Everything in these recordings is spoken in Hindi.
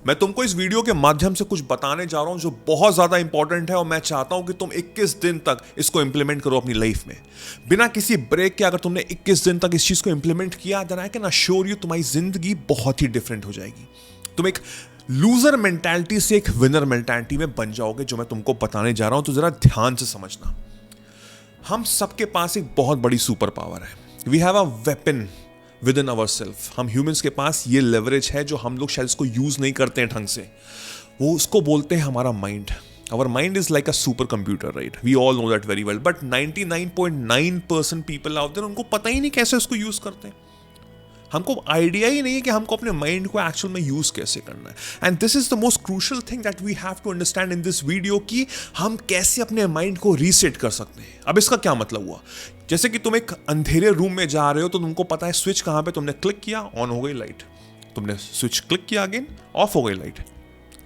मैं तुमको इस वीडियो के माध्यम से कुछ बताने जा रहा हूं जो बहुत ज्यादा इंपॉर्टेंट है और मैं चाहता हूं कि तुम 21 दिन तक इसको इंप्लीमेंट करो अपनी लाइफ में बिना किसी ब्रेक के। अगर तुमने 21 दिन तक इस चीज को इंप्लीमेंट किया, then I can assure you तुम्हारी जिंदगी बहुत ही डिफरेंट हो जाएगी। तुम एक लूजर मेंटालिटी से एक विनर मेंटालिटी में बन जाओगे, जो मैं तुमको बताने जा रहा हूं। तो जरा ध्यान से समझना। हम सबके पास एक बहुत बड़ी सुपर पावर है। We have a weapon within ourself. हम ह्यूमंस के पास ये लेवरेज है जो हम लोग शायद इसको यूज नहीं करते हैं ढंग से। वो उसको बोलते हैं हमारा mind. Our mind is like a super computer, right? We all know that very well. But 99.9% people out there उनको पता ही नहीं कैसे उसको यूज करते हैं। हमको आइडिया ही नहीं है कि हमको अपने माइंड को एक्चुअल में यूज कैसे करना है। And this is the most crucial thing that we have to understand in this video कि हम कैसे अपने माइंड को रीसेट कर सकते हैं। अब इसका क्या मतलब हुआ? जैसे कि तुम एक अंधेरे रूम में जा रहे हो तो तुमको पता है स्विच कहां पे, तुमने क्लिक किया, ऑन हो गई लाइट। तुमने स्विच क्लिक किया, अगेन ऑफ हो गई लाइट।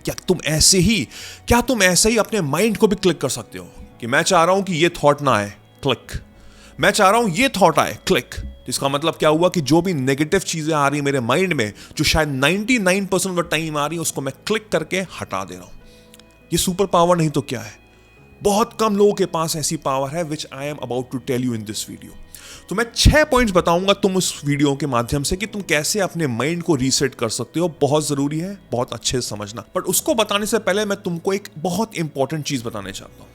क्या तुम ऐसे ही अपने माइंड को भी क्लिक कर सकते हो कि मैं चाह रहा हूं कि ये थॉट ना आए, क्लिक। मैं चाह रहा हूं ये थॉट आए, क्लिक। इसका मतलब क्या हुआ कि जो भी नेगेटिव चीजें आ रही मेरे माइंड में, जो शायद 99% ऑफ द टाइम आ रही है, उसको मैं क्लिक करके हटा दे रहा हूं। ये सुपर पावर नहीं तो क्या है? बहुत कम लोगों के पास ऐसी पावर है which I am about to tell you in this video. तो मैं 6 पॉइंट्स बताऊंगा तुम उस वीडियो के माध्यम से कि तुम कैसे अपने माइंड को रीसेट कर सकते हो। बहुत जरूरी है, बहुत अच्छे से समझना। बट उसको बताने से पहले मैं तुमको एक बहुत इंपॉर्टेंट चीज बताने चाहता हूं।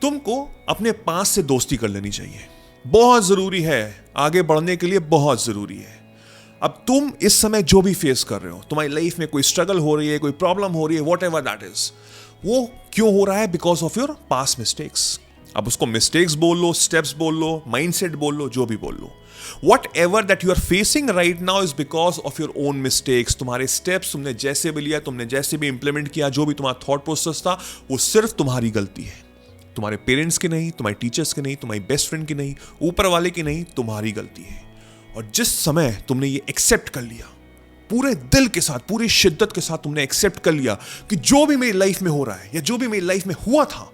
तुमको अपने पास से दोस्ती कर लेनी चाहिए। बहुत जरूरी है, आगे बढ़ने के लिए बहुत जरूरी है। अब तुम इस समय जो भी फेस कर रहे हो, तुम्हारी लाइफ में कोई स्ट्रगल हो रही है, कोई प्रॉब्लम हो रही है, वॉट एवर दैट इज, वो क्यों हो रहा है? Because of your past mistakes. अब उसको मिस्टेक्स बोल लो, स्टेप्स बोल लो, माइंडसेट बोल लो, जो भी बोल लो। Whatever that you are facing right now is because of your own mistakes. तुम्हारे स्टेप्स तुमने जैसे भी लिया, तुमने जैसे भी इंप्लीमेंट किया, जो भी तुम्हारा थॉट प्रोसेस था, वो सिर्फ तुम्हारी गलती है। तुम्हारे पेरेंट्स की नहीं, तुम्हारे टीचर्स की नहीं, तुम्हारी बेस्ट फ्रेंड की नहीं, ऊपर वाले की नहीं, तुम्हारी गलती है। और जिस समय तुमने ये एक्सेप्ट कर लिया, पूरे दिल के साथ, पूरी शिद्दत के साथ तुमने एक्सेप्ट कर लिया कि जो भी मेरी लाइफ में हो रहा है या जो भी मेरी लाइफ में हुआ था,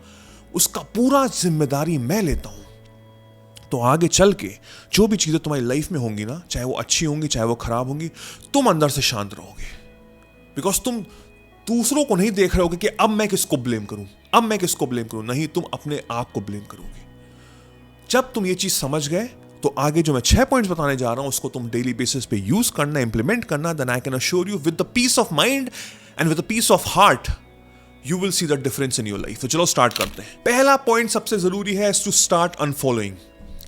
उसका पूरा जिम्मेदारी मैं लेता हूं, तो आगे चल के जो भी चीजें तुम्हारी लाइफ में होंगी ना, चाहे वो अच्छी होंगी, चाहे वो खराब होंगी, तुम अंदर से शांत रहोगे। बिकॉज तुम दूसरों को नहीं देख रहे होगे कि अब मैं किसको ब्लेम करूं, अब मैं किसको ब्लेम करूं। नहीं, तुम अपने आप को ब्लेम करोगे। जब तुम ये चीज समझ गए, तो आगे जो मैं 6 पॉइंट्स बताने जा रहा हूं, उसको तुम डेली बेसिस पे यूज करना, इंप्लीमेंट करना। Then I can assure you with the peace of mind and with the peace of heart, you will see the difference in your life. तो चलो स्टार्ट करते हैं। पहला पॉइंट सबसे जरूरी है टू स्टार्ट अनफॉलोइंग।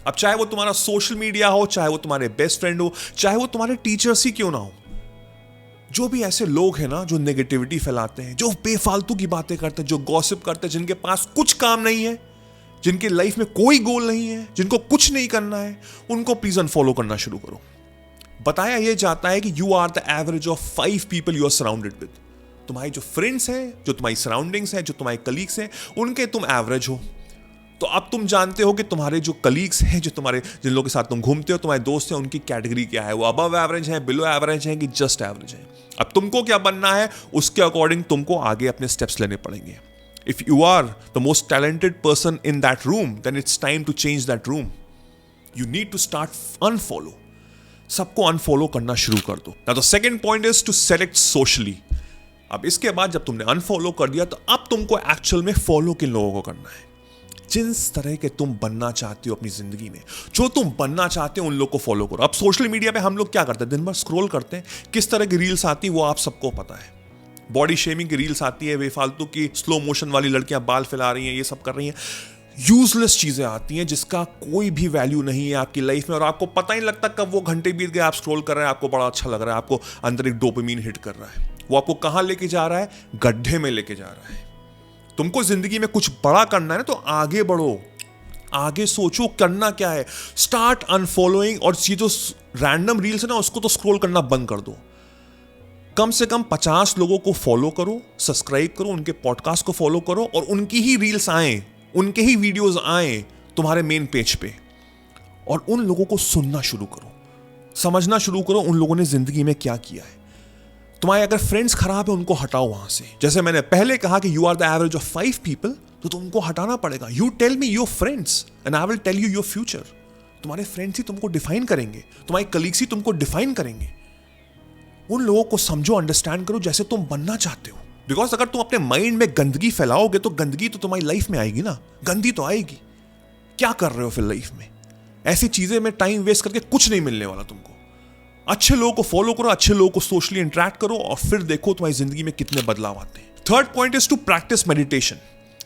अब चाहे वो तुम्हारा सोशल मीडिया हो, चाहे वो तुम्हारे बेस्ट फ्रेंड हो, चाहे वो तुम्हारे टीचर्स ही क्यों ना हो, जो भी ऐसे लोग हैं ना जो नेगेटिविटी फैलाते हैं, जो बेफालतू की बातें करते हैं, जो गॉसिप करते हैं, जिनके पास कुछ काम नहीं है, जिनकी लाइफ में कोई गोल नहीं है, जिनको कुछ नहीं करना है, उनको प्लीज अनफॉलो करना शुरू करो। बताया यह जाता है कि you are the average of 5 people you are surrounded with. तुम्हारी जो फ्रेंड्स हैं, जो तुम्हारी सराउंडिंग्स हैं, जो तुम्हारे कलीग्स हैं, उनके तुम एवरेज हो। तो अब तुम जानते हो कि तुम्हारे जो कलीग्स हैं, जिन लोगों के साथ तुम घूमते हो, तुम्हारे दोस्त हैं, उनकी कैटेगरी क्या है। वो अबव एवरेज है, बिलो एवरेज है, कि जस्ट एवरेज है। अब तुमको क्या बनना है, उसके अकॉर्डिंग तुमको आगे अपने स्टेप्स लेने पड़ेंगे। If you are the most talented person in that room, then it's time to change that room. You need to start unfollow. सबको अनफॉलो करना शुरू कर दो। Now the second point is to select socially. अब इसके बाद जब तुमने अनफॉलो कर दिया, तो अब तुमको एक्चुअल में फॉलो किन लोगों को करना है। जिस तरह के तुम बनना चाहते हो अपनी जिंदगी में, जो तुम बनना चाहते हो, उन लोग को फॉलो करो। अब सोशल मीडिया पे हम लोग क्या करते हैं, दिन भर स्क्रॉल करते हैं, किस तरह की रील्स आती है वो आप सबको पता है। बॉडी शेमिंग की रील्स आती है, बेफालतू की स्लो मोशन वाली लड़कियां बाल फैला रही हैं, ये सब कर रही हैं। यूजलेस चीजें आती हैं जिसका कोई भी वैल्यू नहीं है आपकी लाइफ में, और आपको पता ही लगता कब वो घंटे बीत गए। आप स्क्रॉल कर रहे हैं, आपको बड़ा अच्छा लग रहा है, आपको अंदर एक डोपामिन हिट कर रहा है। वो आपको कहां लेके जा रहा है? गड्ढे में लेके जा रहा है। तुमको जिंदगी में कुछ बड़ा करना है ना, तो आगे बढ़ो, आगे सोचो करना क्या है। Start unfollowing. और ये जो रैंडम रील्स है ना, उसको तो स्क्रॉल करना बंद कर दो। कम से कम 50 लोगों को फॉलो करो, सब्सक्राइब करो, उनके पॉडकास्ट को फॉलो करो, और उनकी ही रील्स आए, उनके ही वीडियोस आए तुम्हारे मेन पेज पे, और उन लोगों को सुनना शुरू करो, समझना शुरू करो उन लोगों ने जिंदगी में क्या किया है। तुम्हारे अगर फ्रेंड्स खराब है, उनको हटाओ वहां से। जैसे मैंने पहले कहा कि you are the average of 5 people, तो तुमको हटाना पड़ेगा। You tell me your friends and I will tell you your future. तुम्हारे फ्रेंड्स ही तुमको डिफाइन करेंगे, तुम्हारे कलीग्स ही तुमको डिफाइन करेंगे। उन लोगों को समझो, अंडरस्टैंड करो जैसे तुम बनना चाहते हो। बिकॉज अगर तुम अपने माइंड में गंदगी फैलाओगे तो गंदगी तो तुम्हारी लाइफ में आएगी ना, गंदी तो आएगी। क्या कर रहे हो फिर लाइफ में? ऐसी चीजें में टाइम वेस्ट करके कुछ नहीं मिलने वाला तुमको। अच्छे लोगों को फॉलो करो, अच्छे लोगों को सोशली इंटरेक्ट करो और फिर देखो तुम्हारी जिंदगी में कितने बदलाव आते हैं। Third point is to practice meditation.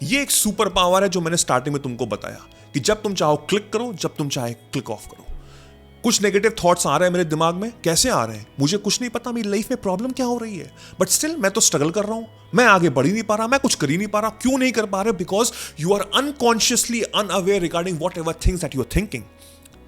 ये एक सुपर पावर है जो मैंने स्टार्टिंग में तुमको बताया कि जब तुम चाहो क्लिक करो, जब तुम चाहे क्लिक ऑफ करो। कुछ नेगेटिव थॉट्स आ रहे हैं मेरे दिमाग में, कैसे आ रहे हैं मुझे कुछ नहीं पता, मेरी लाइफ में प्रॉब्लम क्या हो रही है, बट स्टिल मैं तो स्ट्रगल कर रहा हूं, मैं आगे बढ़ ही नहीं पा रहा, मैं कुछ कर ही नहीं पा रहा। क्यों नहीं कर पा रहे? Because you are unconsciously unaware regarding whatever things that you are thinking.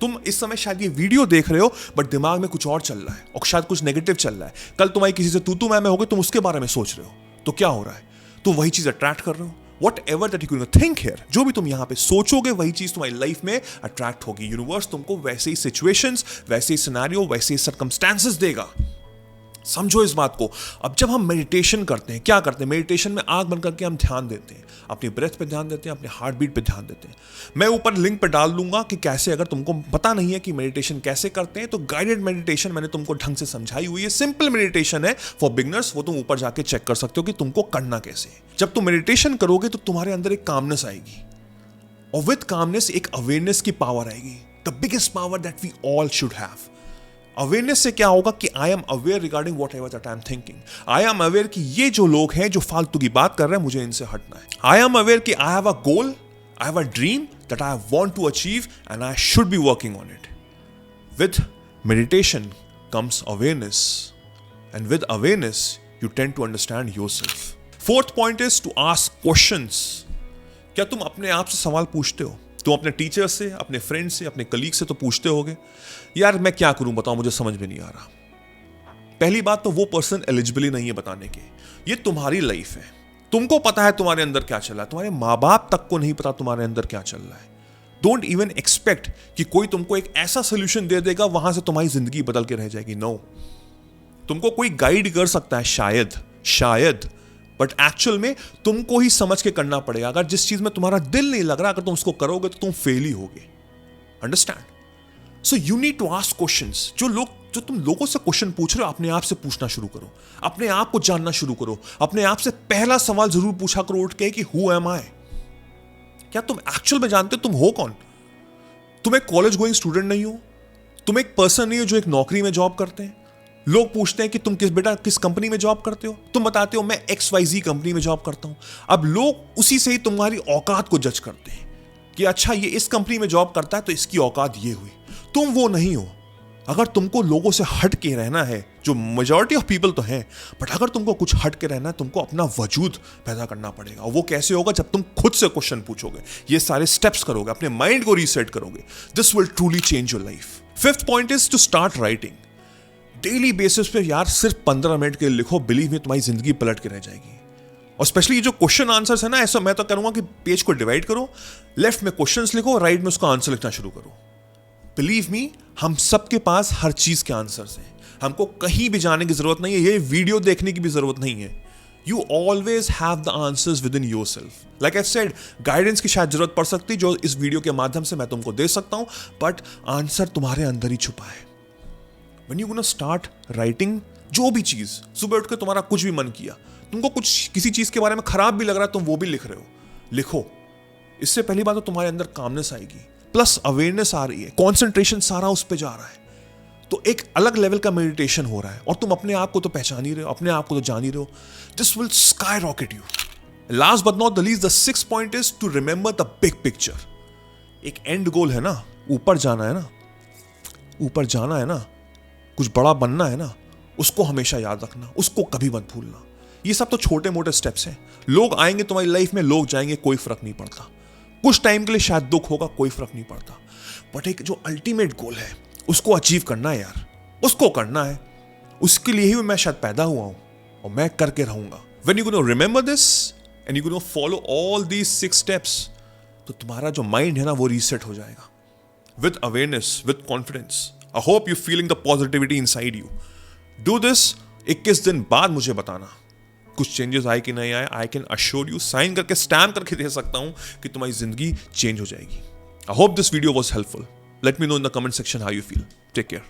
तुम इस समय शायद ये वीडियो देख रहे हो बट दिमाग में कुछ और चल रहा है और शायद कुछ नेगेटिव चल रहा है। कल तुम्हारी किसी से तू मैं हो गए, तुम उसके बारे में सोच रहे हो, तो क्या हो रहा है? तुम वही चीज अट्रैक्ट कर रहे हो। What ever that you can think here, जो भी तुम यहां पे सोचोगे वही चीज तुम्हारी लाइफ में अट्रैक्ट होगी। यूनिवर्स तुमको वैसे ही सिचुएशंस, वैसे ही सिनेरियो, वैसे ही सर्कमस्टेंसेस देगा। समझो इस बात को। अब जब हम मेडिटेशन करते हैं, क्या करते हैं? मेडिटेशन में आंख बंद करके हम ध्यान देते हैं, अपनी ब्रेथ पे ध्यान देते हैं, अपने हार्ट बीट पे ध्यान देते हैं। मैं ऊपर लिंक पे डाल दूंगा कि कैसे, अगर तुमको पता नहीं है कि मेडिटेशन कैसे करते हैं तो गाइडेड मेडिटेशन मैंने तुमको ढंग से समझाई हुई है। सिंपल मेडिटेशन है फॉर बिगनर्स, वो तुम ऊपर जाके चेक कर सकते हो कि तुमको करना कैसे है। जब तुम मेडिटेशन करोगे तो तुम्हारे अंदर एक कामनेस आएगी और विद कामनेस एक अवेयरनेस की पावर आएगी, the biggest power that we all should have. Awareness से क्या होगा कि I am aware regarding whatever that I am thinking. I am aware कि ये जो लोग हैं जो फालतू की बात कर रहे हैं मुझे इनसे हटना है। आई एम अवेयर कि I have a goal, I have a dream that I want to achieve and I should be working on it. With meditation comes awareness and with awareness you tend to understand yourself. Fourth point is to ask questions. क्या तुम अपने आप से सवाल पूछते हो? तुम अपने टीचर से, अपने फ्रेंड से, अपने कलीग से तो पूछते होगे, यार मैं क्या करूं बताओ, मुझे समझ में नहीं आ रहा। पहली बात तो वो पर्सन एलिजिबल ही नहीं है बताने के। ये तुम्हारी लाइफ है, तुमको पता है तुम्हारे अंदर क्या चल रहा है, तुम्हारे माँ बाप तक को नहीं पता तुम्हारे अंदर क्या चल रहा है। डोंट इवन एक्सपेक्ट कि कोई तुमको एक ऐसा सोल्यूशन दे देगा वहां से तुम्हारी जिंदगी बदल के रह जाएगी। नो, तुमको कोई गाइड कर सकता है शायद, बट एक्चुअल में तुमको ही समझ के करना पड़ेगा। अगर जिस चीज में तुम्हारा दिल नहीं लग रहा, अगर तुम उसको करोगे तो तुम फेल ही होगे। Understand? So you need to ask questions. जो तुम लोगों से क्वेश्चन पूछ रहे हो, अपने आप से पूछना शुरू करो, अपने आप को जानना शुरू करो। अपने आप से पहला सवाल जरूर पूछा करो उठ के कि हु एम आई। क्या तुम एक्चुअल में जानते हो तुम हो कौन? तुम एक कॉलेज गोइंग स्टूडेंट नहीं हो, तुम एक पर्सन नहीं हो जो एक नौकरी में जॉब करते हैं। लोग पूछते हैं कि तुम किस कंपनी में जॉब करते हो, तुम बताते हो मैं XYZ कंपनी में जॉब करता हूं। अब लोग उसी से ही तुम्हारी औकात को जज करते हैं कि अच्छा ये इस कंपनी में जॉब करता है तो इसकी औकात ये हुई। तुम वो नहीं हो। अगर तुमको लोगों से हट के रहना है, जो मेजॉरिटी ऑफ पीपल तो हैं, बट अगर तुमको कुछ हट के रहना है, तुमको अपना वजूद पैदा करना पड़ेगा। और वो कैसे होगा? जब तुम खुद से क्वेश्चन पूछोगे, ये सारे स्टेप्स करोगे, अपने माइंड को रीसेट करोगे। This will truly change your life. Fifth point is to start writing. Daily basis पे यार सिर्फ 15 मिनट के लिखो, बिलीव में तुम्हारी जिंदगी पलट के रह जाएगी। और स्पेशली ये जो क्वेश्चन आंसर्स है ना, ऐसा मैं तो करूंगा कि पेज को डिवाइड करो, लेफ्ट में क्वेश्चंस लिखो, राइट में उसका आंसर लिखना शुरू करो। बिलीव मी, हम सबके पास हर चीज के आंसर्स हैं। हमको कहीं भी जाने की जरूरत नहीं है, ये वीडियो देखने की भी जरूरत नहीं है। You always have the answers with in your self. Like I said, guidance की शायद जरूरत पड़ सकती है जो इस वीडियो के माध्यम से मैं तुमको दे सकता हूं, बट आंसर तुम्हारे अंदर ही छुपा है। When you gonna start writing, जो भी चीज, सुबह उठ के तुम्हारा कुछ भी मन किया, तुमको कुछ किसी चीज के बारे में खराब भी लग रहा है, तुम वो भी लिख रहे हो, लिखो। इससे पहली बात तो तुम्हारे अंदर कामनेस आएगी, प्लस अवेयरनेस आ रही है, कॉन्सेंट्रेशन सारा उस पर जा रहा है। तो एक अलग लेवल का मेडिटेशन हो रहा है और तुम अपने आप को तो पहचान ही रहे हो, अपने आप को तो जान ही रहे हो। This will skyrocket you. Last but not the least, the sixth point is to remember the big picture. एक एंड गोल है ना, ऊपर जाना है ना, ऊपर जाना है ना, कुछ बड़ा बनना है ना, उसको हमेशा याद रखना, उसको कभी मत भूलना। ये सब तो छोटे मोटे स्टेप्स हैं। लोग आएंगे तुम्हारी लाइफ में, लोग जाएंगे, कोई फर्क नहीं पड़ता। कुछ टाइम के लिए शायद दुख होगा, कोई फर्क नहीं पड़ता, बट एक जो अल्टीमेट गोल है उसको अचीव करना है यार, उसको करना है। उसके लिए ही मैं शायद पैदा हुआ हूं और मैं करके रहूंगा। When you gonna remember this and you gonna follow all these 6 steps, तो तुम्हारा जो माइंड है ना वो रीसेट हो जाएगा with awareness, with confidence. I hope you're feeling the positivity inside you. Do this. 21 दिन बाद मुझे बताना कुछ चेंजेस आए कि नहीं आए। I can assure you, sign करके स्टैम्प करके दे सकता हूं कि तुम्हारी जिंदगी चेंज हो जाएगी। I hope this video was helpful. Let me know in the comment section how you feel. Take care.